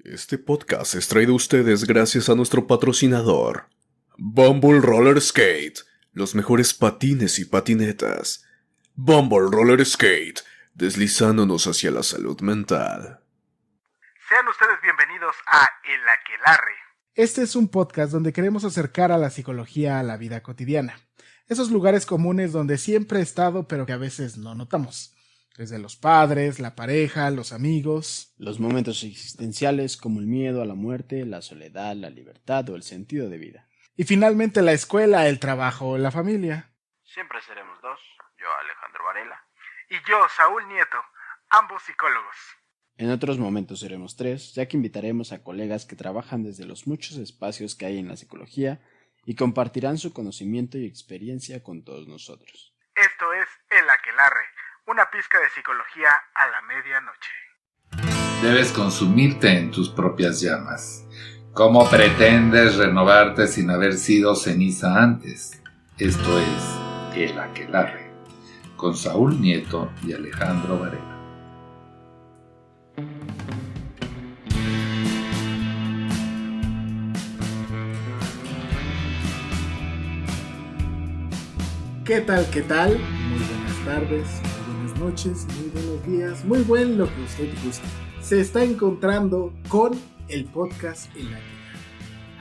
Este podcast es traído a ustedes gracias a nuestro patrocinador, Bumble Roller Skate, los mejores patines y patinetas. Bumble Roller Skate, deslizándonos hacia la salud mental. Sean ustedes bienvenidos a El Aquelarre. Este es un podcast donde queremos acercar a la psicología a la vida cotidiana. Esos lugares comunes donde siempre he estado pero que a veces no notamos. Desde los padres, la pareja, los amigos. Los momentos existenciales como el miedo a la muerte, la soledad, la libertad o el sentido de vida. Y finalmente la escuela, el trabajo, la familia. Siempre seremos dos, yo Alejandro Varela y yo Saúl Nieto, ambos psicólogos. En otros momentos seremos tres, ya que invitaremos a colegas que trabajan desde los muchos espacios que hay en la psicología y compartirán su conocimiento y experiencia con todos nosotros. Esto es El Aquelarre, una pizca de psicología a la medianoche. Debes consumirte en tus propias llamas. ¿Cómo pretendes renovarte sin haber sido ceniza antes? Esto es El Aquelarre, con Saúl Nieto y Alejandro Varela. ¿Qué tal? ¿Qué tal? Muy buenas tardes, muy buenas noches, muy buenos días, muy buen lo que usted guste. Se está encontrando con el podcast El Aquelarre.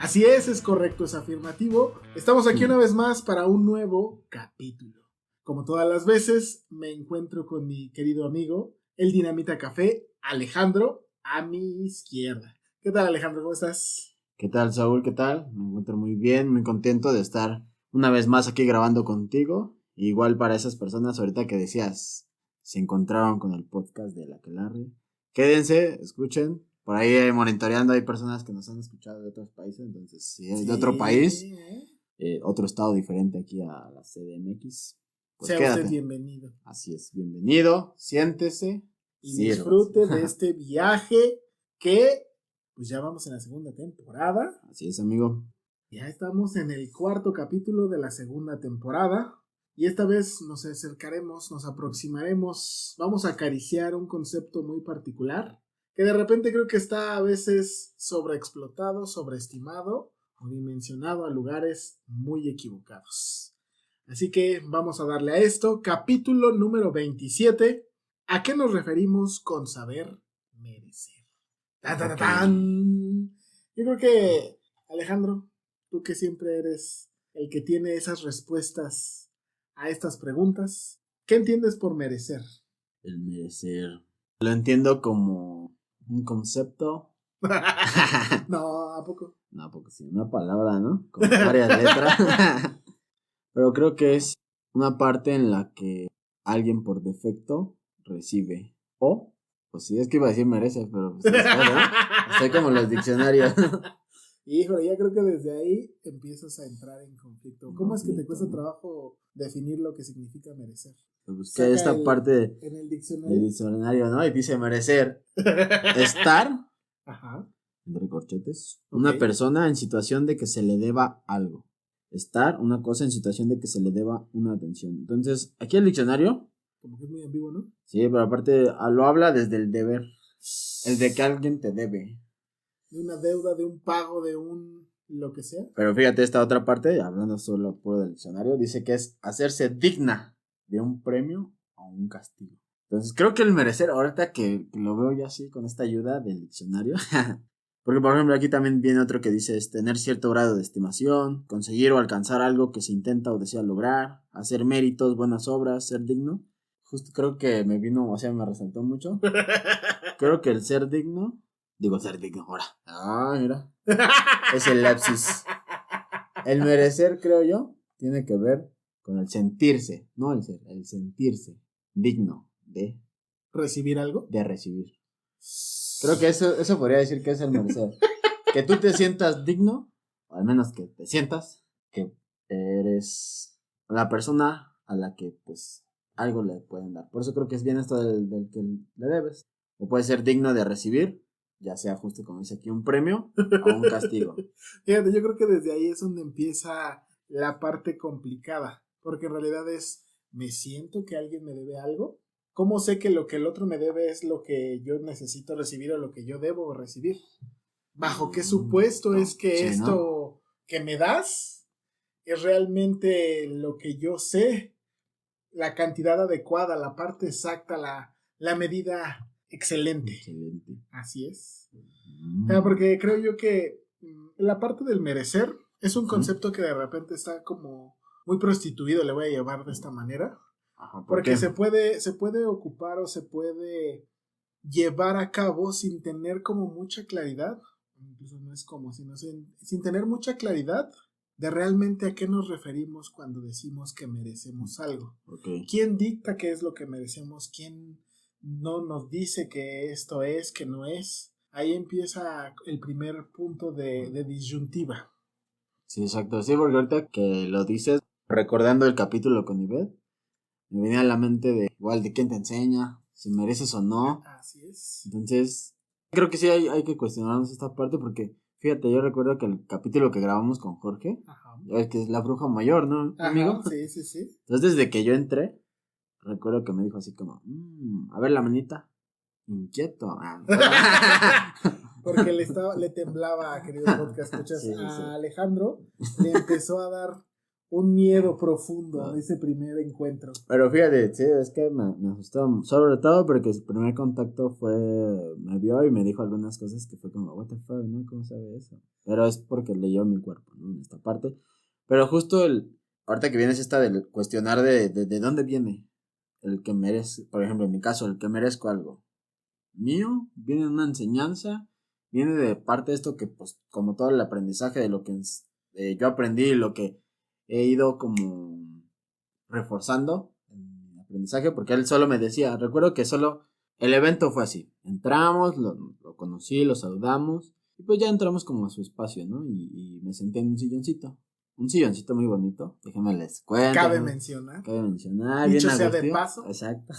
Así es correcto, es afirmativo. Estamos aquí una vez más para un nuevo capítulo. Como todas las veces, me encuentro con mi querido amigo, el Dinamita Café, Alejandro, a mi izquierda. ¿Qué tal, Alejandro? ¿Cómo estás? ¿Qué tal, Saúl? ¿Qué tal? Me encuentro muy bien, muy contento de estar una vez más aquí grabando contigo. Igual para esas personas ahorita que decías, se encontraron con el podcast de El Aquelarre. Quédense, escuchen. Por ahí monitoreando hay personas que nos han escuchado de otros países. Entonces, si es de otro país, otro estado diferente aquí a la CDMX, pues sea quédate. usted bienvenido. Así es, bienvenido, siéntese Y disfrute de este viaje que, pues ya vamos en la segunda temporada. Así es, amigo. Ya estamos en el cuarto capítulo de la segunda temporada. Y esta vez nos acercaremos, nos aproximaremos, vamos a acariciar un concepto muy particular que de repente creo que está a veces sobreexplotado, sobreestimado o dimensionado a lugares muy equivocados. Así que vamos a darle a esto, capítulo número 27. ¿A qué nos referimos con saber merecer? ¡Tan, tan, tan! Yo creo que, Alejandro, tú que siempre eres el que tiene esas respuestas a estas preguntas, ¿qué entiendes por merecer? El merecer. Lo entiendo como un concepto. No, ¿a poco? No, porque sí, una palabra, ¿no? Con varias letras. Pero creo que es una parte en la que alguien por defecto recibe. O, pues sí, es que iba a decir merece, pero pues después, ¿no? Estoy como los diccionarios. Híjole, ya creo que desde ahí empiezas a entrar en conflicto. ¿Cómo es que te cuesta trabajo definir lo que significa merecer? Busqué esta parte en el del diccionario, ¿no? Y dice merecer. Estar, ajá, entre corchetes, ok, una persona en situación de que se le deba algo. Estar, una cosa en situación de que se le deba una atención. Entonces, aquí el diccionario, como que es muy ambiguo, ¿no? sí, pero aparte lo habla desde el deber. El de que alguien te debe. De una deuda, de un pago, de un lo que sea. Pero fíjate esta otra parte, hablando solo puro del diccionario, dice que es hacerse digna de un premio o un castigo. Entonces creo que el merecer, ahorita que lo veo ya así con esta ayuda del diccionario, porque por ejemplo aquí también viene otro que dice es tener cierto grado de estimación, conseguir o alcanzar algo que se intenta o desea lograr, hacer méritos, buenas obras, ser digno. Justo creo que me vino, o sea, me resaltó mucho. Creo que el ser digno, ser digno ahora. Ah, mira. Es el lapsus. El merecer, creo yo, tiene que ver con el sentirse, no el ser, el sentirse digno de ¿Recibir algo? De recibir. Creo que eso podría decir que es el merecer. Que tú te sientas digno, o al menos que te sientas que eres la persona a la que pues algo le pueden dar. Por eso creo que es bien esto del que le debes. O puede ser digno de recibir, ya sea justo como dice aquí, un premio o un castigo. Fíjate, yo creo que desde ahí es donde empieza la parte complicada, porque en realidad es, me siento que alguien me debe algo, ¿Cómo sé que lo que el otro me debe es lo que yo necesito recibir o lo que yo debo recibir? ¿Bajo qué supuesto es que Sí, esto ¿no? que me das es realmente lo que yo sé? La cantidad adecuada, la parte exacta, la medida excelente. Excelente. Así es. Mm. Porque creo yo que la parte del merecer es un Ujú. concepto que de repente está como muy prostituido, le voy a llevar de esta manera. Ajá, ¿por Porque qué? se puede ocupar o se puede llevar a cabo sin tener como mucha claridad. Incluso no es como, sino sin tener mucha claridad de realmente a qué nos referimos cuando decimos que merecemos algo. Okay. ¿Quién dicta qué es lo que merecemos? ¿Quién no nos dice que esto es, que no es? Ahí empieza el primer punto de disyuntiva. Sí, exacto. Sí, porque ahorita que lo dices, recordando el capítulo con Ivette, me venía a la mente de igual de quién te enseña, si mereces o no. Así es. Entonces, creo que sí hay que cuestionarnos esta parte porque, fíjate, yo recuerdo que el capítulo que grabamos con Jorge, Ajá. ya ves que es la bruja mayor, ¿no, Ajá, amigo? sí, sí, sí. Entonces, desde que yo entré, recuerdo que me dijo así como, a ver la manita, inquieto. Porque le temblaba, querido podcast, escuchas, Sí, sí, sí. a Alejandro le empezó a dar un miedo profundo en ese primer encuentro. Pero fíjate, sí, es que me asustó, sobre todo porque su primer contacto fue, me vio y me dijo algunas cosas que fue como, what the fuck, ¿no? ¿Cómo sabe eso? Pero es porque leyó mi cuerpo, ¿no? En esta parte. Pero justo ahorita que vienes esta del cuestionar de dónde viene el que merezco, por ejemplo, en mi caso, el que merezco algo mío, viene de una enseñanza, viene de parte de esto que, pues, como todo el aprendizaje de lo que yo aprendí y lo que he ido como reforzando el aprendizaje, porque él solo me decía, recuerdo que solo el evento fue así, entramos, lo conocí, lo saludamos, y pues ya entramos como a su espacio, ¿no? Y me senté en un silloncito muy bonito, déjenme les cuento. Cabe mencionar. Dicho sea de paso. Exacto.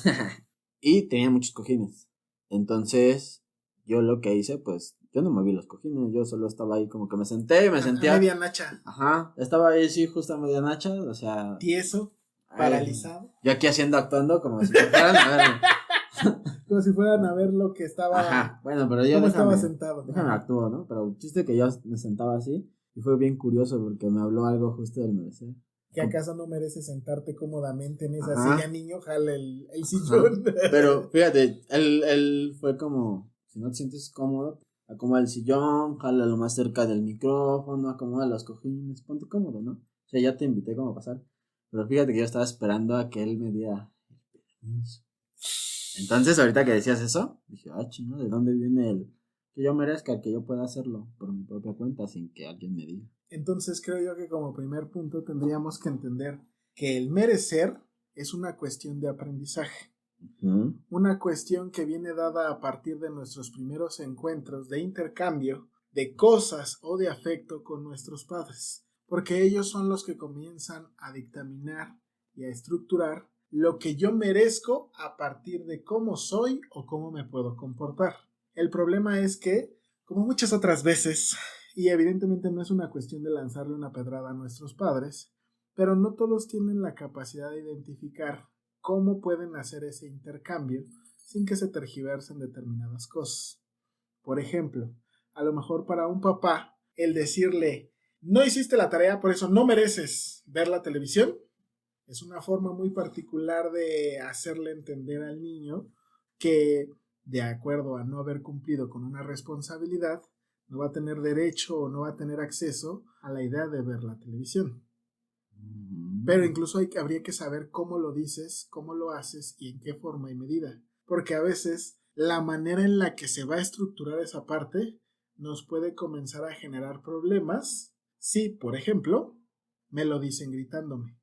Y tenía muchos cojines, entonces yo lo que hice, pues, yo no moví los cojines, yo solo estaba ahí como que me senté y me sentía... A media nacha. Ajá, estaba ahí sí, justo a media nacha, o sea... Tieso, paralizado. Yo aquí actuando como si fueran a ver. Como si fueran a ver lo que estaba... Ajá, bueno, pero yo cómo estaba sentado. Déjame actuar, ¿no? Pero el chiste que yo me sentaba así y fue bien curioso porque me habló algo justo del merecer. ¿Que acaso no mereces sentarte cómodamente en esa Ajá. silla, niño? Jala el sillón. Pero fíjate, él fue como, si no te sientes cómodo, acomoda el sillón, jala lo más cerca del micrófono, acomoda los cojines, ponte cómodo, ¿no? O sea, ya te invité como a pasar. Pero fíjate que yo estaba esperando a que él me diera el permiso. Entonces, ahorita que decías eso, dije, chino, ¿de dónde viene el que yo merezca, que yo pueda hacerlo por mi propia cuenta sin que alguien me diga? Entonces creo yo que como primer punto tendríamos que entender que el merecer es una cuestión de aprendizaje. Una cuestión que viene dada a partir de nuestros primeros encuentros de intercambio de cosas o de afecto con nuestros padres, porque ellos son los que comienzan a dictaminar y a estructurar lo que yo merezco a partir de cómo soy o cómo me puedo comportar. El problema es que, como muchas otras veces, y evidentemente no es una cuestión de lanzarle una pedrada a nuestros padres, pero no todos tienen la capacidad de identificar cómo pueden hacer ese intercambio sin que se tergiversen determinadas cosas. Por ejemplo, a lo mejor para un papá, el decirle, no hiciste la tarea, por eso no mereces ver la televisión, es una forma muy particular de hacerle entender al niño que, de acuerdo a no haber cumplido con una responsabilidad, no va a tener derecho o no va a tener acceso a la idea de ver la televisión. Pero incluso habría que saber cómo lo dices, cómo lo haces y en qué forma y medida. Porque a veces la manera en la que se va a estructurar esa parte nos puede comenzar a generar problemas si, por ejemplo, me lo dicen gritándome.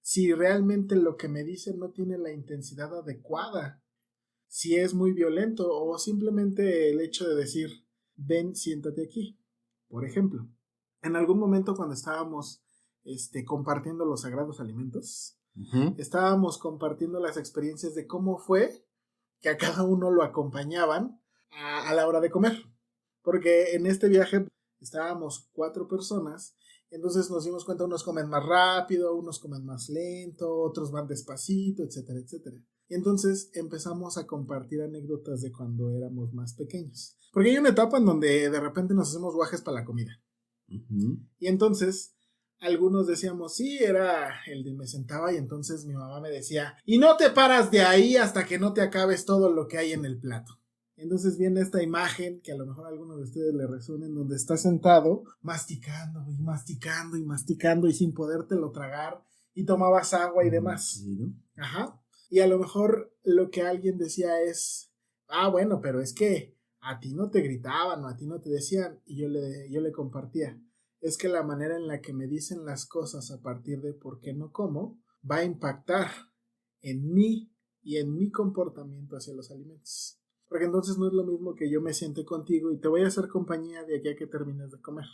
Si realmente lo que me dicen no tiene la intensidad adecuada. Si es muy violento o simplemente el hecho de decir, ven, siéntate aquí. Por ejemplo, en algún momento cuando estábamos compartiendo los sagrados alimentos, estábamos compartiendo las experiencias de cómo fue que a cada uno lo acompañaban a la hora de comer, porque en este viaje estábamos 4 personas, entonces nos dimos cuenta, unos comen más rápido, unos comen más lento, otros van despacito, etcétera, etcétera. Y entonces empezamos a compartir anécdotas de cuando éramos más pequeños. Porque hay una etapa en donde de repente nos hacemos guajes para la comida. Ujú. Y entonces algunos decíamos, sí, era el de me sentaba y entonces mi mamá me decía, y no te paras de ahí hasta que no te acabes todo lo que hay en el plato. Entonces viene esta imagen que a lo mejor a alguno de ustedes le resuena, en donde está sentado masticando y masticando y masticando y sin podértelo tragar y tomabas agua y demás. Sí, ¿no? Ajá. Y a lo mejor lo que alguien decía es, bueno, pero es que a ti no te gritaban o a ti no te decían. Y yo le compartía, es que la manera en la que me dicen las cosas a partir de por qué no como va a impactar en mí y en mi comportamiento hacia los alimentos. Porque entonces no es lo mismo que yo me siente contigo y te voy a hacer compañía de aquí a que termines de comer.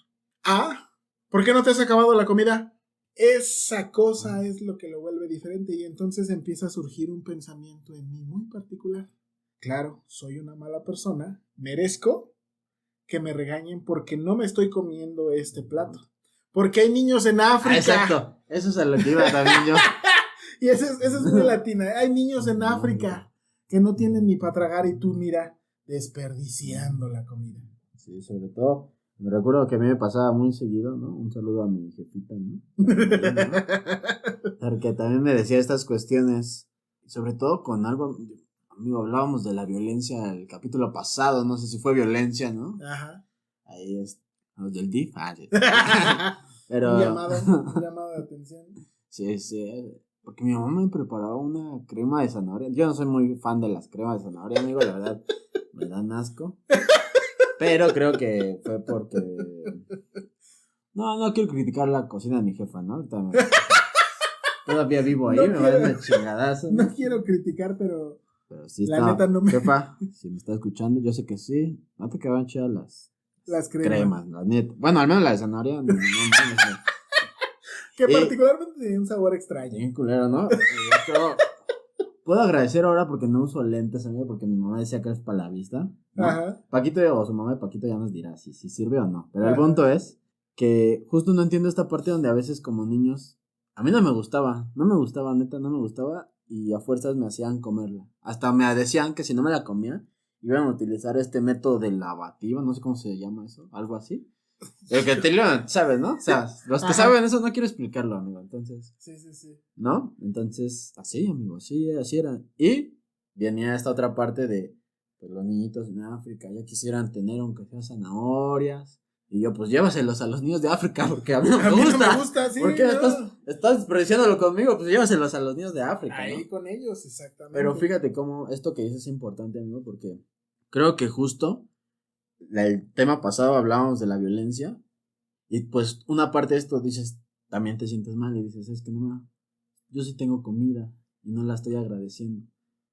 ¿Por qué no te has acabado la comida? Esa cosa es lo que lo vuelve diferente y entonces empieza a surgir un pensamiento en mí muy particular. Claro, soy una mala persona, merezco que me regañen porque no me estoy comiendo este plato. Porque hay niños en África. Exacto, eso es a lo que iba también yo. Y eso es muy latina. Hay niños en África que no tienen ni para tragar y tú, mira, desperdiciando la comida. Sí, sobre todo, me recuerdo que a mí me pasaba muy seguido, ¿no? Un saludo a mi jefita, ¿no? Porque también me decía estas cuestiones, sobre todo con algo, amigo, hablábamos de la violencia el capítulo pasado, no sé si fue violencia, ¿no? Ajá. Ahí es, los del DIF, sí. Pero... un llamado de atención. Sí, porque mi mamá me preparaba una crema de zanahoria. Yo no soy muy fan de las cremas de zanahoria, amigo, la verdad, me dan asco. Pero creo que fue porque... No quiero criticar la cocina de mi jefa, ¿no? Todavía vivo ahí, No me va a dar quiero- una chingadazo. No quiero criticar, pero Pero sí la está... neta no me... Jefa, si me está escuchando, yo sé que sí. No te quedaban chidas las cremas, la neta. Bueno, al menos la de zanahoria, no mames. Que Y- particularmente tiene un sabor extraño. Bien culero, ¿no? Yo puedo agradecer ahora porque no uso lentes, amigo, porque mi mamá decía que es para la vista, ¿no? Ajá. Paquito o su mamá de Paquito ya nos dirá si sirve o no. Pero el Ajá. punto es que justo no entiendo esta parte donde a veces como niños, a mí no me gustaba, neta, no me gustaba y a fuerzas me hacían comerla. Hasta me decían que si no me la comía, iban a utilizar este método de lavativa, no sé cómo se llama eso, algo así. El que te lo sabes, ¿no? O sea, los que Ajá. saben eso no quiero explicarlo, amigo, entonces... Sí. ¿No? Entonces, así, amigo, así era. Y venía esta otra parte de, pues los niñitos en África ya quisieran tener aunque sea zanahorias. Y yo, pues llévaselos a los niños de África porque a mí no A me mí gusta. no me gusta, sí. ¿Por qué no. estás despreciándolo conmigo? Pues llévaselos a los niños de África, Ahí ¿no? con ellos, exactamente. Pero fíjate cómo esto que dices es importante, amigo, porque creo que justo el tema pasado hablábamos de la violencia. Y pues una parte de esto dices, también te sientes mal y dices, es que no, yo sí tengo comida y no la estoy agradeciendo.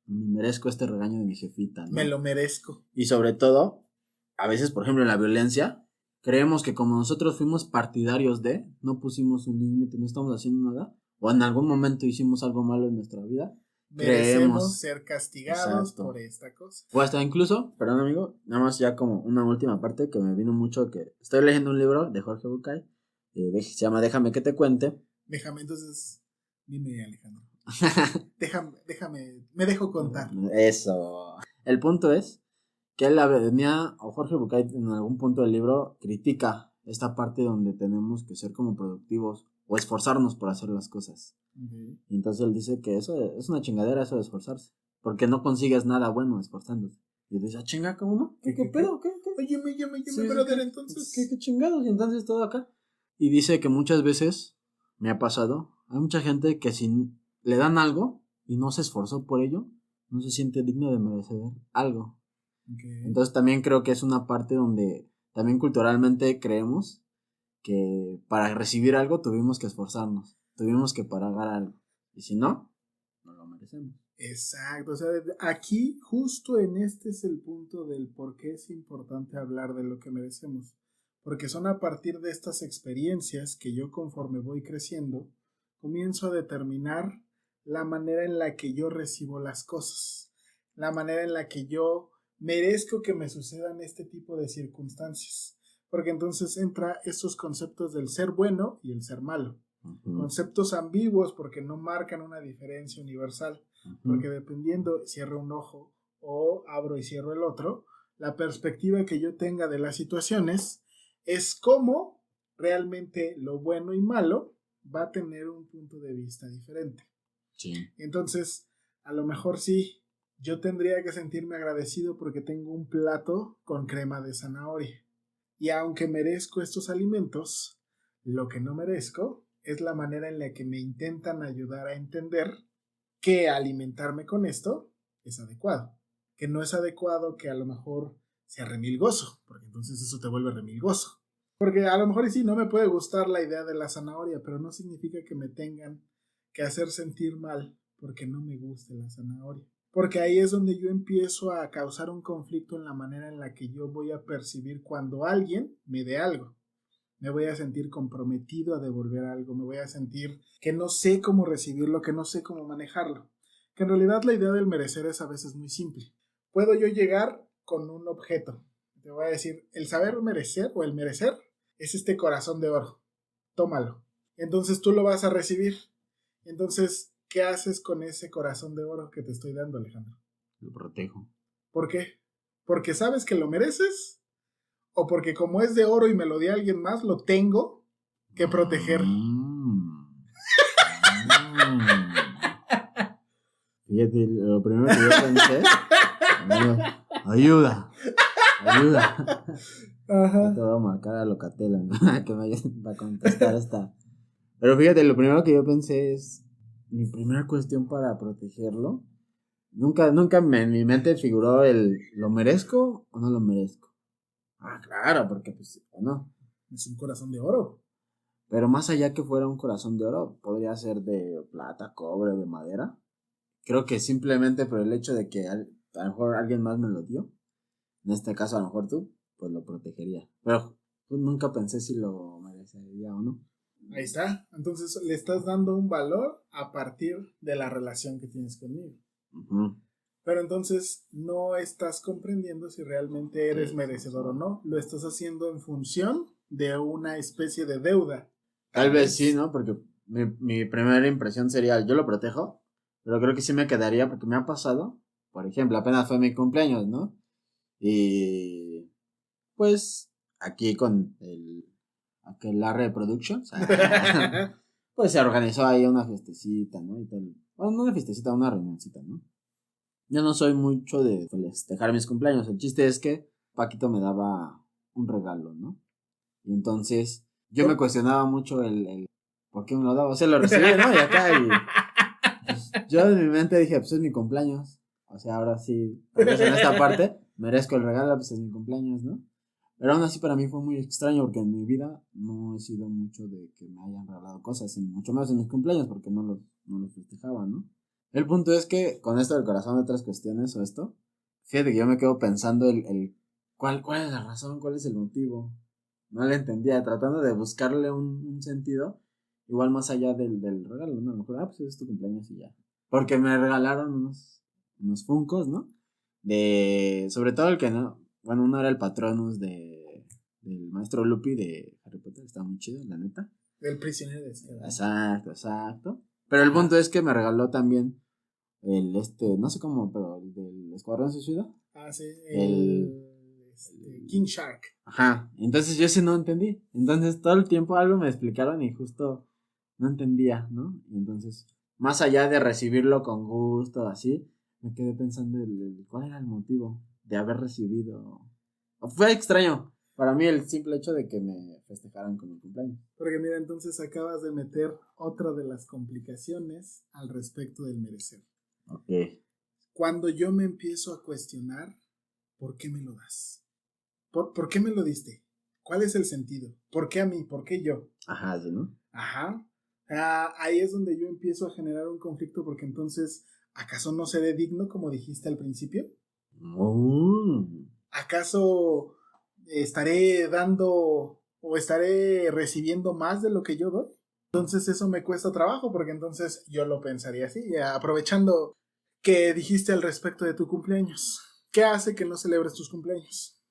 Me merezco este regaño de mi jefita, ¿no? Me lo merezco. Y sobre todo, a veces, por ejemplo, en la violencia, creemos que como nosotros fuimos partidarios de, no pusimos un límite, no estamos haciendo nada, o en algún momento hicimos algo malo en nuestra vida, Merecemos creemos. ser castigados Exacto. por esta cosa. O hasta incluso, perdón amigo, nada más ya como una última parte que me vino mucho, que estoy leyendo un libro de Jorge Bucay, se llama Déjame que te cuente. Déjame entonces, dime Alejandro. Déjame, me dejo contar. Eso. El punto es que él venía, o Jorge Bucay en algún punto del libro critica esta parte donde tenemos que ser como productivos o esforzarnos por hacer las cosas. Okay. Y entonces él dice que eso es una chingadera, eso de esforzarse, porque no consigues nada bueno esforzándote. Y dice, chinga, ¿cómo no? ¿Qué pedo? ¿Qué? Óyeme, Sí, brother, ¿qué? entonces. ¿Qué chingados? Y entonces todo acá. Y dice que muchas veces me ha pasado, hay mucha gente que si le dan algo y no se esforzó por ello, no se siente digno de merecer algo. Okay. Entonces también creo que es una parte donde también culturalmente creemos que para recibir algo tuvimos que esforzarnos, tuvimos que pagar algo. Y si no, no lo merecemos. Exacto, o sea, aquí justo en este es el punto del por qué es importante hablar de lo que merecemos, porque son a partir de estas experiencias que yo conforme voy creciendo, comienzo a determinar la manera en la que yo recibo las cosas, la manera en la que yo merezco que me sucedan este tipo de circunstancias, porque entonces entra estos conceptos del ser bueno y el ser malo. Conceptos ambiguos porque no marcan una diferencia universal, Porque dependiendo, cierro un ojo o abro y cierro el otro, la perspectiva que yo tenga de las situaciones es cómo realmente lo bueno y malo va a tener un punto de vista diferente. Sí. Entonces, a lo mejor sí, yo tendría que sentirme agradecido porque tengo un plato con crema de zanahoria. Y aunque merezco estos alimentos, lo que no merezco es la manera en la que me intentan ayudar a entender que alimentarme con esto es adecuado. Que no es adecuado que a lo mejor sea remilgoso, porque entonces eso te vuelve remilgoso. Porque a lo mejor sí, no me puede gustar la idea de la zanahoria, pero no significa que me tengan que hacer sentir mal porque no me guste la zanahoria. Porque ahí es donde yo empiezo a causar un conflicto en la manera en la que yo voy a percibir cuando alguien me dé algo. Me voy a sentir comprometido a devolver algo, me voy a sentir que no sé cómo recibirlo, que no sé cómo manejarlo. Que en realidad la idea del merecer es a veces muy simple. Puedo yo llegar con un objeto. Te voy a decir, el saber merecer o el merecer es este corazón de oro. Tómalo. Entonces tú lo vas a recibir. Entonces, ¿qué haces con ese corazón de oro que te estoy dando, Alejandro? Lo protejo. ¿Por qué? ¿Porque sabes que lo mereces? ¿O porque como es de oro y me lo dio alguien más, lo tengo que proteger? Fíjate, lo primero que yo pensé, ayuda. Ajá. Te voy a marcar a Locatela, ¿no? Que me ayude para contestar esta. Pero fíjate, lo primero que yo pensé es, mi primera cuestión para protegerlo, nunca en mi mente figuró ¿lo merezco o no lo merezco? Ah, claro, porque pues, no. Es un corazón de oro. Pero más allá que fuera un corazón de oro, podría ser de plata, cobre, de madera. Creo que simplemente por el hecho de que a lo mejor alguien más me lo dio, en este caso a lo mejor tú, pues lo protegería. Pero pues, nunca pensé si lo merecería o no. Ahí está. Entonces le estás dando un valor a partir de la relación que tienes conmigo. Uh-huh. Pero entonces no estás comprendiendo si realmente eres merecedor o no. Lo estás haciendo en función de una especie de deuda. Tal vez sí, ¿no? Porque mi primera impresión sería, yo lo protejo, pero creo que sí me quedaría porque me ha pasado. Por ejemplo, apenas fue mi cumpleaños, ¿no? Y pues aquí con Aquelarre Productions, pues se organizó ahí una fiestecita, ¿no? Y tal. Bueno, no una fiestecita, una reunioncita, ¿no? Yo no soy mucho de festejar mis cumpleaños. El chiste es que Paquito me daba un regalo, ¿no? Y entonces yo me cuestionaba mucho el ¿por qué me lo daba? O sea, lo recibí, ¿no? Y acá pues, yo en mi mente dije, pues es mi cumpleaños. O sea, ahora sí, tal vez en esta parte merezco el regalo, pues es mi cumpleaños, ¿no? Pero aún así para mí fue muy extraño porque en mi vida no he sido mucho de que me hayan regalado cosas, y mucho más en mis cumpleaños porque no los festejaba, ¿no? El punto es que con esto del corazón de otras cuestiones o esto, fíjate que yo me quedo pensando ¿cuál es la razón? ¿Cuál es el motivo? No le entendía, tratando de buscarle un sentido, igual más allá del regalo, ¿no? A lo mejor, pues es tu cumpleaños y ya. Porque me regalaron unos Funkos, ¿no? Sobre todo el que no, bueno, uno era el Patronus del maestro Lupi de Harry Potter, estaba muy chido, la neta. Del prisionero de Azkaban. Exacto. Pero el punto es que me regaló también no sé cómo, pero el del Escuadrón Suicida. Ah, sí, el King Shark. Ajá, entonces yo sí no entendí. Entonces todo el tiempo algo me explicaron y justo no entendía, ¿no? Y entonces, más allá de recibirlo con gusto, así, me quedé pensando cuál era el motivo de haber recibido. Fue extraño para mí el simple hecho de que me festejaran con mi cumpleaños. Porque mira, entonces acabas de meter otra de las complicaciones al respecto del merecer. Ok. Cuando yo me empiezo a cuestionar, ¿por qué me lo das? ¿Por qué me lo diste? ¿Cuál es el sentido? ¿Por qué a mí? ¿Por qué yo? Ajá, ¿sí, no? Ajá. Ahí es donde yo empiezo a generar un conflicto porque entonces, ¿acaso no seré digno como dijiste al principio? ¿Acaso estaré dando o estaré recibiendo más de lo que yo doy? Entonces eso me cuesta trabajo porque entonces yo lo pensaría así, aprovechando que dijiste al respecto de tu cumpleaños. ¿Qué hace que no celebres tus cumpleaños?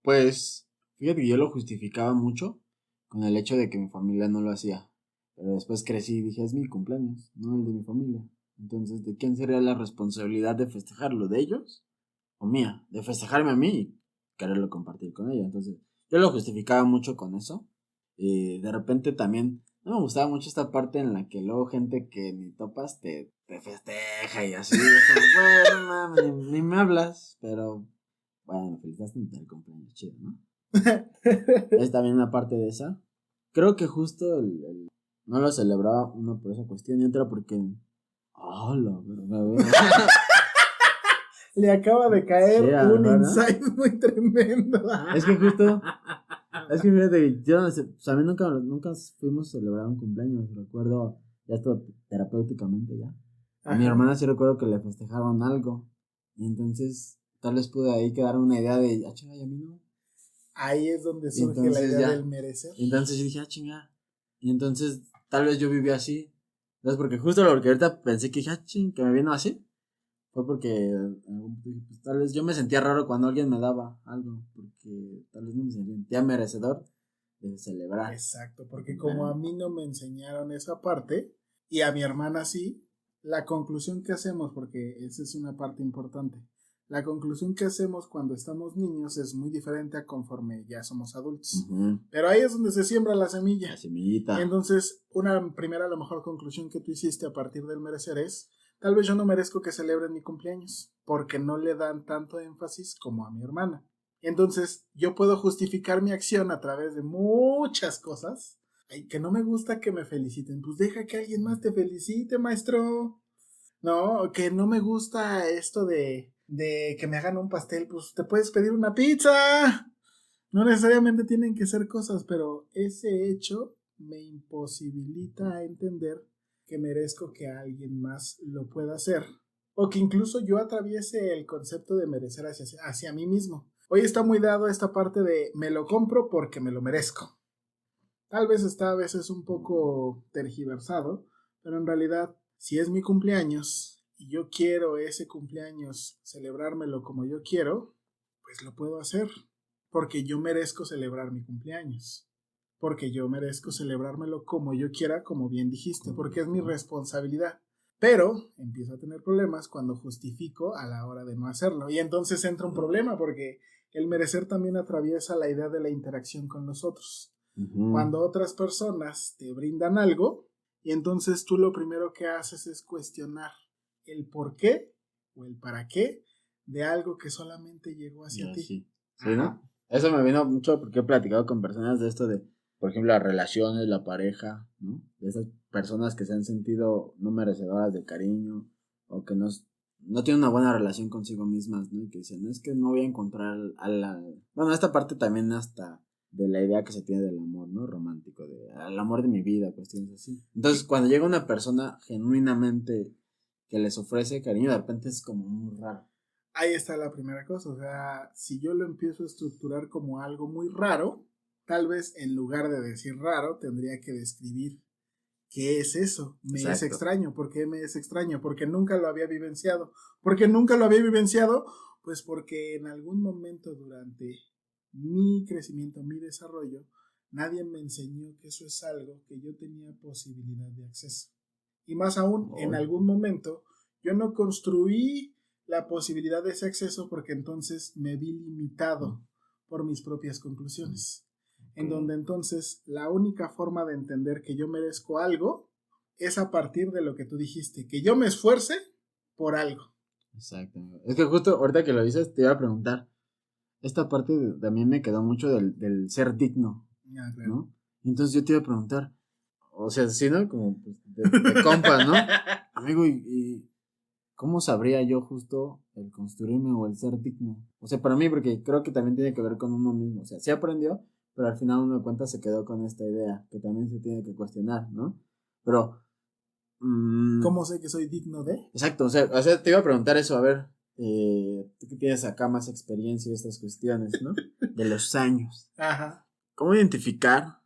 Pues, fíjate que yo lo justificaba mucho con el hecho de que mi familia no lo hacía. Pero después crecí y dije, es mi cumpleaños, no el de mi familia. Entonces, ¿de quién sería la responsabilidad de festejarlo? ¿De ellos? ¿O mía? De festejarme a mí y quererlo compartir con ellos. Entonces, yo lo justificaba mucho con eso. Y de repente también no me gustaba mucho esta parte en la que luego gente que ni topas te festeja y así. Es como, bueno, mames, ni me hablas. Pero, bueno, me felicitaste en el cumpleaños, chido, ¿no? Es también una parte de esa. Creo que justo no lo celebraba uno por esa cuestión y otra porque... ¡Oh, la verdad! Le acaba de caer Sí, un ¿verdad? insight muy tremendo. Es que justo... Es que fíjate, yo no sé, pues a mí nunca fuimos a celebrar un cumpleaños, recuerdo, ya esto terapéuticamente ya. A mi Ajá. hermana sí recuerdo que le festejaron algo, y entonces tal vez pude ahí quedar una idea de, ah, chinga, y a mí no. Ahí es donde surge la Entonces, idea ya. del merecer. Y entonces yo dije, ah, chinga. Y entonces tal vez yo viví así. Entonces, porque justo lo que ahorita pensé que dije, ah, ching, que me vino así. Fue porque pues, tal vez yo me sentía raro cuando alguien me daba algo. Porque tal vez no me sentía merecedor de celebrar. Exacto, porque como a mí no me enseñaron esa parte y a mi hermana sí, la conclusión que hacemos, porque esa es una parte importante, la conclusión que hacemos cuando estamos niños es muy diferente a conforme ya somos adultos. Uh-huh. Pero ahí es donde se siembra la semilla. La semillita. Entonces, una primera, a lo mejor, conclusión que tú hiciste a partir del merecer es, tal vez yo no merezco que celebren mi cumpleaños, porque no le dan tanto énfasis como a mi hermana. Entonces, yo puedo justificar mi acción a través de muchas cosas. Ay, que no me gusta que me feliciten. Pues deja que alguien más te felicite, maestro. No, que no me gusta esto de que me hagan un pastel. Pues te puedes pedir una pizza. No necesariamente tienen que ser cosas, pero ese hecho me imposibilita entender que merezco que alguien más lo pueda hacer. O que incluso yo atraviese el concepto de merecer hacia mí mismo. Hoy está muy dado esta parte de me lo compro porque me lo merezco. Tal vez está a veces un poco tergiversado, pero en realidad, si es mi cumpleaños y yo quiero ese cumpleaños celebrármelo como yo quiero, pues lo puedo hacer. Porque yo merezco celebrar mi cumpleaños. Porque yo merezco celebrármelo como yo quiera, como bien dijiste, porque es mi responsabilidad. Pero empiezo a tener problemas cuando justifico a la hora de no hacerlo. Y entonces entra un problema porque el merecer también atraviesa la idea de la interacción con los otros. Uh-huh. Cuando otras personas te brindan algo, y entonces tú lo primero que haces es cuestionar el por qué o el para qué de algo que solamente llegó hacia ti. Sí, ¿no? Eso me vino mucho porque he platicado con personas de esto de, por ejemplo, las relaciones, la pareja, ¿no? De esas personas que se han sentido no merecedoras de cariño o que no tienen una buena relación consigo mismas, ¿no? Y que dicen, es que no voy a encontrar Bueno, esta parte también hasta de la idea que se tiene del amor, ¿no? Romántico, el amor de mi vida, cuestiones así. Entonces, cuando llega una persona genuinamente que les ofrece cariño, de repente es como muy raro. Ahí está la primera cosa, o sea, si yo lo empiezo a estructurar como algo muy raro, tal vez en lugar de decir raro, tendría que describir qué es eso. Me Exacto. Es extraño. ¿Por qué me es extraño? Porque nunca lo había vivenciado. ¿Por qué nunca lo había vivenciado? Pues porque en algún momento durante mi crecimiento, mi desarrollo, nadie me enseñó que eso es algo que yo tenía posibilidad de acceso. Y más aún, en algún momento, yo no construí la posibilidad de ese acceso porque entonces me vi limitado por mis propias conclusiones. En donde entonces la única forma de entender que yo merezco algo es a partir de lo que tú dijiste, que yo me esfuerce por algo. Exacto. Es que justo ahorita que lo dices te iba a preguntar, esta parte de mí me quedó mucho del ser digno, claro. ¿No? Entonces yo te iba a preguntar, o sea, sí, ¿no? Como pues, de compas, ¿no? Amigo, y ¿cómo sabría yo justo el construirme o el ser digno? O sea, para mí, porque creo que también tiene que ver con uno mismo. O sea, sí aprendió, pero al final uno de cuentas se quedó con esta idea, que también se tiene que cuestionar, ¿no? Pero... ¿cómo sé que soy digno de? Exacto, o sea, te iba a preguntar eso, a ver, tú que tienes acá más experiencia en estas cuestiones, ¿no? De los años. Ajá. ¿Cómo identificar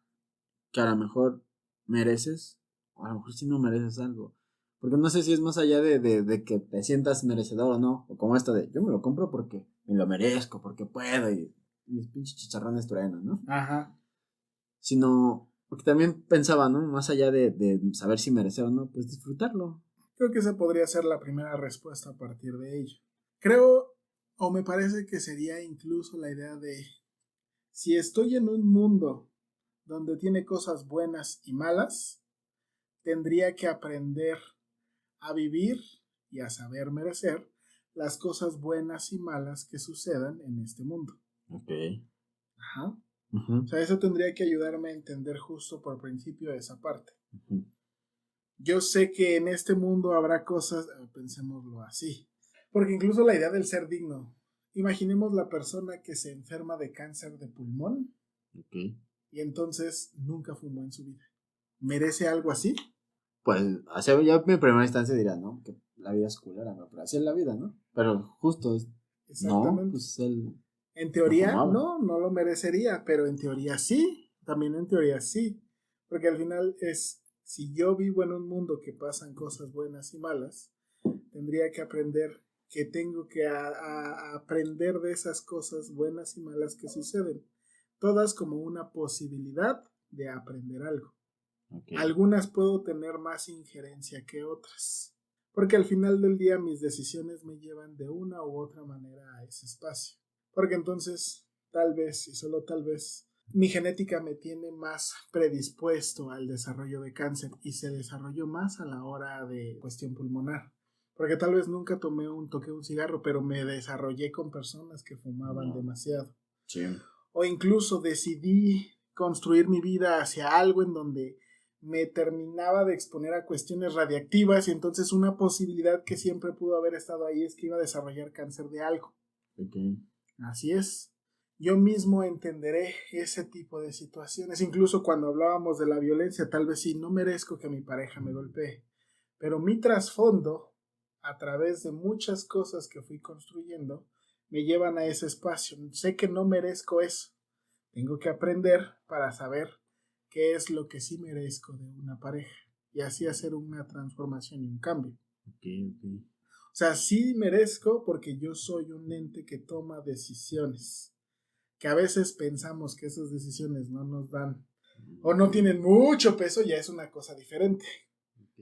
que a lo mejor mereces o a lo mejor sí no mereces algo? Porque no sé si es más allá de que te sientas merecedor o no, o como esto de yo me lo compro porque me lo merezco, porque puedo y mis pinches chicharrones truenan, ¿no? Ajá. Sino, porque también pensaba, ¿no? Más allá de saber si merecer o no, pues disfrutarlo. Creo que esa podría ser la primera respuesta a partir de ello. Creo, o me parece que sería incluso la idea de, si estoy en un mundo donde tiene cosas buenas y malas, tendría que aprender a vivir y a saber merecer las cosas buenas y malas que sucedan en este mundo. Ok. Ajá. Uh-huh. O sea, eso tendría que ayudarme a entender justo por principio esa parte. Uh-huh. Yo sé que en este mundo habrá cosas, pensémoslo así, porque incluso la idea del ser digno, imaginemos la persona que se enferma de cáncer de pulmón Okay. y entonces nunca fumó en su vida. ¿Merece algo así? Pues, así, ya en primera instancia dirá, ¿no? Que la vida es culera, ¿no? Pero así es la vida, ¿no? Pero justo es, Exactamente. no, pues él... En teoría, no no lo merecería, pero en teoría sí, también en teoría sí, porque al final es, si yo vivo en un mundo que pasan cosas buenas y malas, tendría que aprender que tengo que aprender de esas cosas buenas y malas que suceden, todas como una posibilidad de aprender algo. Okay. Algunas puedo tener más injerencia que otras, porque al final del día mis decisiones me llevan de una u otra manera a ese espacio. Porque entonces, tal vez, y solo tal vez, mi genética me tiene más predispuesto al desarrollo de cáncer y se desarrolló más a la hora de cuestión pulmonar. Porque tal vez nunca toqué un cigarro, pero me desarrollé con personas que fumaban demasiado. Sí. O incluso decidí construir mi vida hacia algo en donde me terminaba de exponer a cuestiones radiactivas y entonces una posibilidad que siempre pudo haber estado ahí es que iba a desarrollar cáncer de algo. Okay. Así es. Yo mismo entenderé ese tipo de situaciones. Incluso cuando hablábamos de la violencia, tal vez sí, no merezco que mi pareja me golpee. Pero mi trasfondo, a través de muchas cosas que fui construyendo, me llevan a ese espacio. Sé que no merezco eso. Tengo que aprender para saber qué es lo que sí merezco de una pareja. Y así hacer una transformación y un cambio. Okay. O sea, sí merezco porque yo soy un ente que toma decisiones, que a veces pensamos que esas decisiones no nos dan o no tienen mucho peso, ya es una cosa diferente.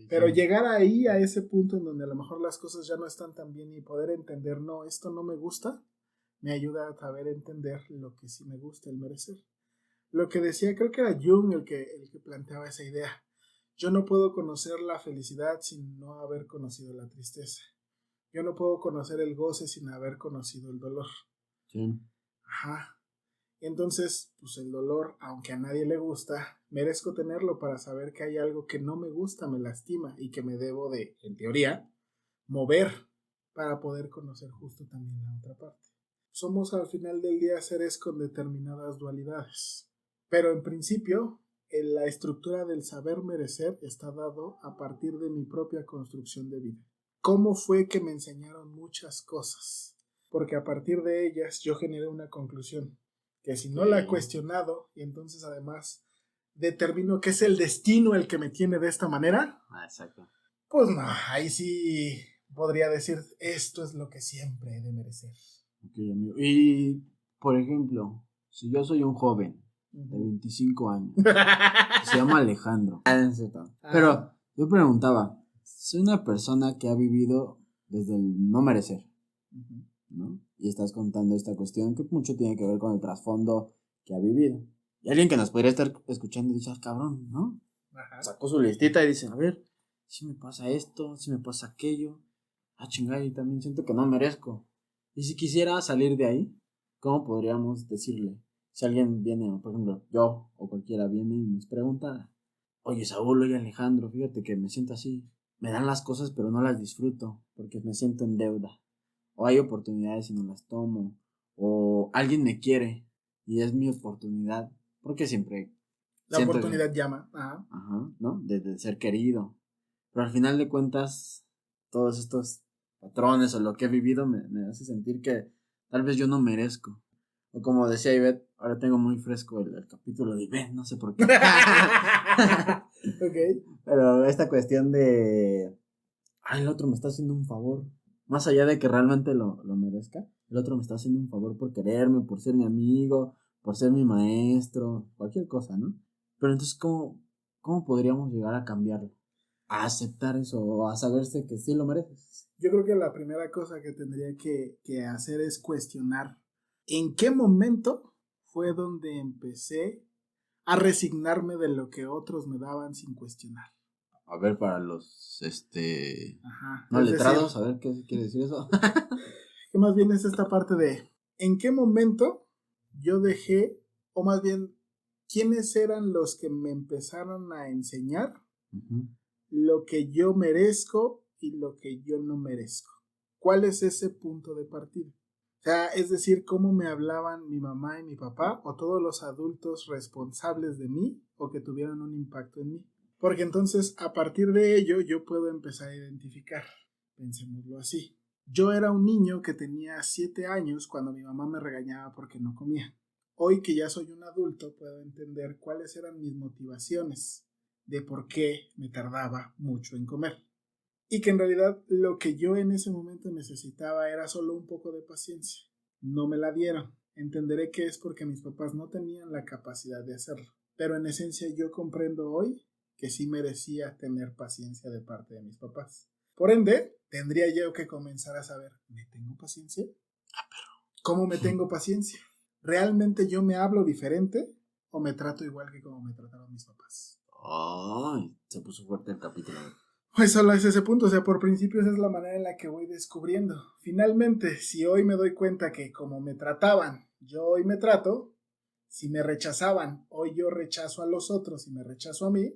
Pero llegar ahí a ese punto en donde a lo mejor las cosas ya no están tan bien y poder entender, no, esto no me gusta, me ayuda a saber entender lo que sí me gusta, el merecer. Lo que decía, creo que era Jung el que planteaba esa idea. Yo no puedo conocer la felicidad sin no haber conocido la tristeza. Yo no puedo conocer el goce sin haber conocido el dolor. Sí. Ajá. Entonces, pues el dolor, aunque a nadie le gusta, merezco tenerlo para saber que hay algo que no me gusta, me lastima y que me debo de, en teoría, mover para poder conocer justo también la otra parte. Somos al final del día seres con determinadas dualidades, pero en principio, la estructura del saber merecer está dado a partir de mi propia construcción de vida. ¿Cómo fue que me enseñaron muchas cosas? Porque a partir de ellas yo generé una conclusión, que si no la he cuestionado y entonces además determino que es el destino el que me tiene de esta manera, Exacto. pues no, ahí sí podría decir, esto es lo que siempre he de merecer. Okay, amigo. Y, por ejemplo, si yo soy un joven de 25 años, que se llama Alejandro, pero yo preguntaba, soy una persona que ha vivido desde el no merecer, ¿no? Y estás contando esta cuestión que mucho tiene que ver con el trasfondo que ha vivido. Y alguien que nos podría estar escuchando dice, cabrón, ¿no? Ajá. Sacó su listita y dice, a ver, si me pasa esto, si me pasa aquello, chingada, y también siento que no merezco. Y si quisiera salir de ahí, ¿cómo podríamos decirle? Si alguien viene, por ejemplo, yo o cualquiera viene y nos pregunta, oye Saúl, oye Alejandro, fíjate que me siento así, me dan las cosas pero no las disfruto porque me siento en deuda, o hay oportunidades y no las tomo, o alguien me quiere y es mi oportunidad, porque siempre la oportunidad llama. Ajá. Ajá, ¿no? De ser querido, pero al final de cuentas todos estos patrones o lo que he vivido me hace sentir que tal vez yo no merezco. O como decía Ivette, ahora tengo muy fresco el capítulo de Ivette, no sé por qué. Okay. Pero esta cuestión de, el otro me está haciendo un favor, más allá de que realmente lo merezca, el otro me está haciendo un favor por quererme, por ser mi amigo, por ser mi maestro, cualquier cosa, ¿no? Pero entonces, ¿cómo podríamos llegar a cambiarlo? a aceptar eso o a saberse que sí lo mereces? Yo creo que la primera cosa que tendría que hacer es cuestionar en qué momento fue donde empecé a resignarme de lo que otros me daban sin cuestionar. A ver, para los, Ajá. no Es letrados, decir, a ver qué quiere decir eso. que más bien es esta parte de en qué momento yo dejé, o más bien, quiénes eran los que me empezaron a enseñar Ujú. lo que yo merezco y lo que yo no merezco. ¿Cuál es ese punto de partida? O sea, es decir, cómo me hablaban mi mamá y mi papá o todos los adultos responsables de mí o que tuvieron un impacto en mí. Porque entonces, a partir de ello, yo puedo empezar a identificar. Pensémoslo así. Yo era un niño que tenía 7 años cuando mi mamá me regañaba porque no comía. Hoy que ya soy un adulto, puedo entender cuáles eran mis motivaciones de por qué me tardaba mucho en comer. Y que en realidad lo que yo en ese momento necesitaba era solo un poco de paciencia. No me la dieron. Entenderé que es porque mis papás no tenían la capacidad de hacerlo. Pero en esencia yo comprendo hoy que sí merecía tener paciencia de parte de mis papás. Por ende, tendría yo que comenzar a saber, ¿me tengo paciencia? ¿Cómo me tengo paciencia? ¿Realmente yo me hablo diferente o me trato igual que como me trataron mis papás? Ay, se puso fuerte el capítulo. Pues solo es ese punto, o sea, por principio esa es la manera en la que voy descubriendo. Finalmente, si hoy me doy cuenta que como me trataban, yo hoy me trato, si me rechazaban, hoy yo rechazo a los otros y me rechazo a mí,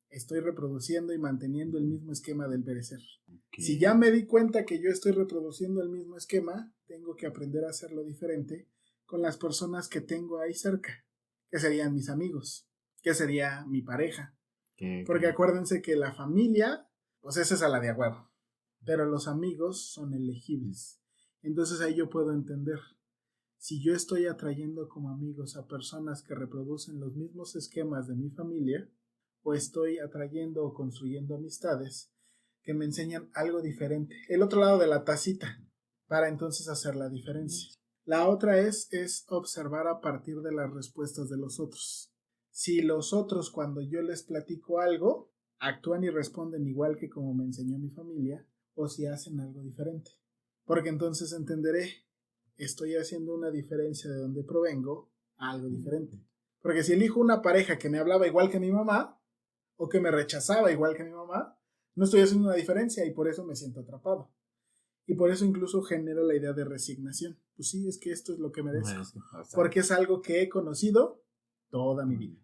estoy reproduciendo y manteniendo el mismo esquema del perecer. Okay. Si ya me di cuenta que yo estoy reproduciendo el mismo esquema, tengo que aprender a hacerlo diferente con las personas que tengo ahí cerca, que serían mis amigos, que sería mi pareja. Porque acuérdense que la familia, pues esa es a la de a huevo, pero los amigos son elegibles. Entonces ahí yo puedo entender, si yo estoy atrayendo como amigos a personas que reproducen los mismos esquemas de mi familia, o estoy atrayendo o construyendo amistades que me enseñan algo diferente, el otro lado de la tacita, para entonces hacer la diferencia. La otra es observar a partir de las respuestas de los otros. Si los otros, cuando yo les platico algo, actúan y responden igual que como me enseñó mi familia, o si hacen algo diferente. Porque entonces entenderé, estoy haciendo una diferencia de donde provengo a algo diferente. Porque si elijo una pareja que me hablaba igual que mi mamá, o que me rechazaba igual que mi mamá, no estoy haciendo una diferencia y por eso me siento atrapado. Y por eso incluso genero la idea de resignación. Pues sí, es que esto es lo que merezco. Porque es algo que he conocido toda mi vida.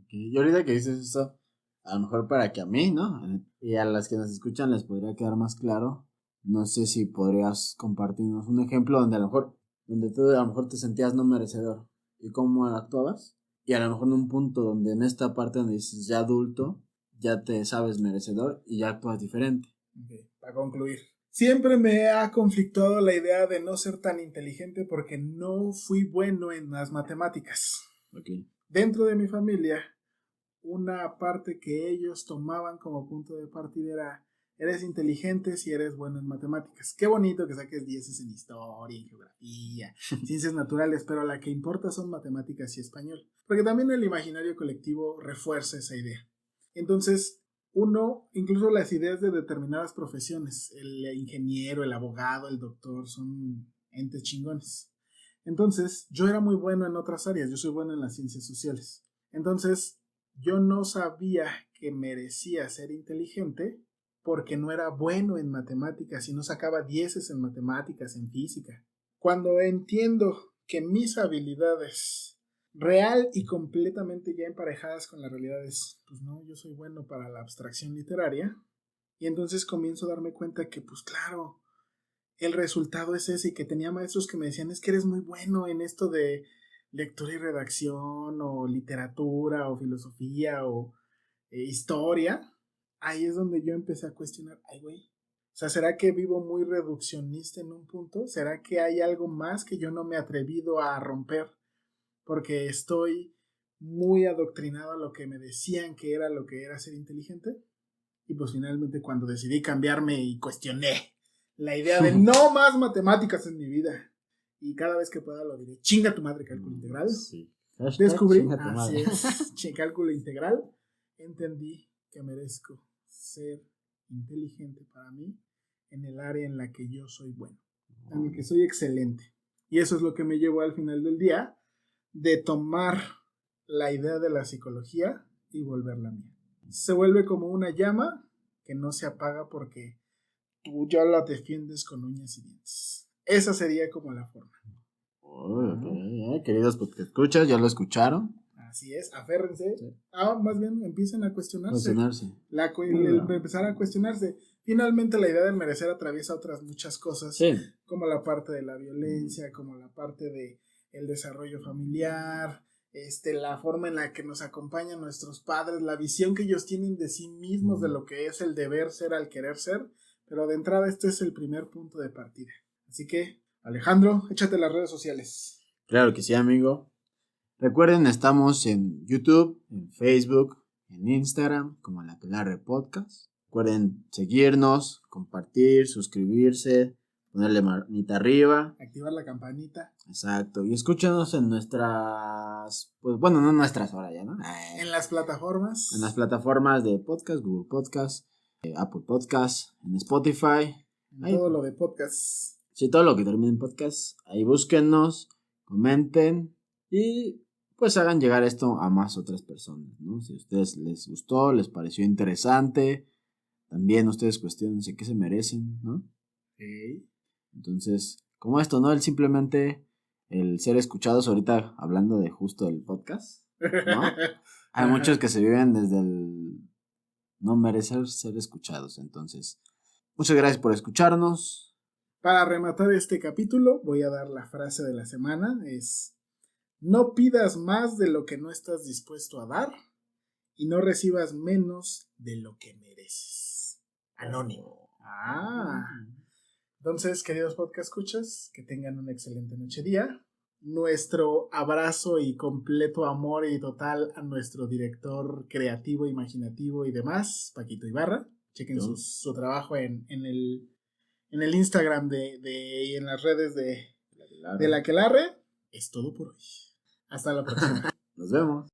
Okay. Y ahorita que dices eso, a lo mejor para que a mí, ¿no? Y a las que nos escuchan les podría quedar más claro. No sé si podrías compartirnos un ejemplo donde a lo mejor te sentías no merecedor y cómo actuabas. Y a lo mejor en un punto donde en esta parte donde dices ya adulto, ya te sabes merecedor y ya actúas diferente. Okay, para concluir. Siempre me ha conflictuado la idea de no ser tan inteligente porque no fui bueno en las matemáticas. Okay. Dentro de mi familia, una parte que ellos tomaban como punto de partida era, eres inteligente si eres bueno en matemáticas. Qué bonito que saques 10 en historia, en geografía, ciencias naturales, pero la que importa son matemáticas y español. Porque también el imaginario colectivo refuerza esa idea. Entonces, incluso las ideas de determinadas profesiones, el ingeniero, el abogado, el doctor, son entes chingones. Entonces, yo era muy bueno en otras áreas, yo soy bueno en las ciencias sociales. Entonces, yo no sabía que merecía ser inteligente porque no era bueno en matemáticas y no sacaba 10 en matemáticas, en física. Cuando entiendo que mis habilidades real y completamente ya emparejadas con las realidades, pues no, yo soy bueno para la abstracción literaria, y entonces comienzo a darme cuenta que pues claro, el resultado es ese, y que tenía maestros que me decían, es que eres muy bueno en esto de lectura y redacción, o literatura, o filosofía, o historia. Ahí es donde yo empecé a cuestionar, ay güey, o sea, ¿será que vivo muy reduccionista en un punto? ¿Será que hay algo más que yo no me he atrevido a romper? Porque estoy muy adoctrinado a lo que me decían que era lo que era ser inteligente. Y pues finalmente cuando decidí cambiarme y cuestioné la idea de no más matemáticas en mi vida, y cada vez que pueda lo diré, chinga tu madre cálculo integral. Sí. Descubrí, así es, cálculo integral, entendí que merezco ser inteligente para mí en el área en la que yo soy bueno, en el que soy excelente. Y eso es lo que me llevó al final del día de tomar la idea de la psicología y volverla mía. Se vuelve como una llama que no se apaga porque tú ya la defiendes con uñas y dientes. Esa sería como la forma. Queridos porque escuchas, ya lo escucharon. Así es, aférrense. Sí. Más bien empiecen a cuestionarse. Empezar a cuestionarse. Finalmente la idea del merecer atraviesa otras muchas cosas, Sí. como la parte de la violencia, como la parte de el desarrollo familiar, la forma en la que nos acompañan nuestros padres, la visión que ellos tienen de sí mismos, de lo que es el deber ser al querer ser. Pero de entrada este es el primer punto de partida. Así que, Alejandro, échate las redes sociales. Claro que sí, amigo. Recuerden, estamos en YouTube, en Facebook, en Instagram, como La Aquelarre Podcast. Recuerden seguirnos, compartir, suscribirse, ponerle manita arriba. Activar la campanita. Exacto. Y escúchanos en nuestras, pues bueno, no nuestras ahora ya, ¿no? En las plataformas. En las plataformas de podcast, Google Podcast, Apple Podcast, en Spotify. En Ahí, todo lo de podcast. sí, todo lo que termine en podcast. Ahí búsquennos, comenten y pues hagan llegar esto a más otras personas, ¿no? Si a ustedes les gustó, les pareció interesante, también ustedes cuestionense qué se merecen, ¿no? Okay. Entonces, como esto, ¿no? El ser escuchados ahorita hablando de justo del podcast, ¿no? Hay muchos que se viven desde el no merecer ser escuchados. Entonces, muchas gracias por escucharnos. Para rematar este capítulo, voy a dar la frase de la semana. Es: no pidas más de lo que no estás dispuesto a dar y no recibas menos de lo que mereces. Anónimo. Entonces, queridos podcast escuchas, que tengan un excelente noche día. Nuestro abrazo y completo amor y total a nuestro director creativo, imaginativo y demás, Paquito Ibarra. Chequen su trabajo en el Instagram y en las redes de La Aquelarre. Es todo por hoy. Hasta la próxima. Nos vemos.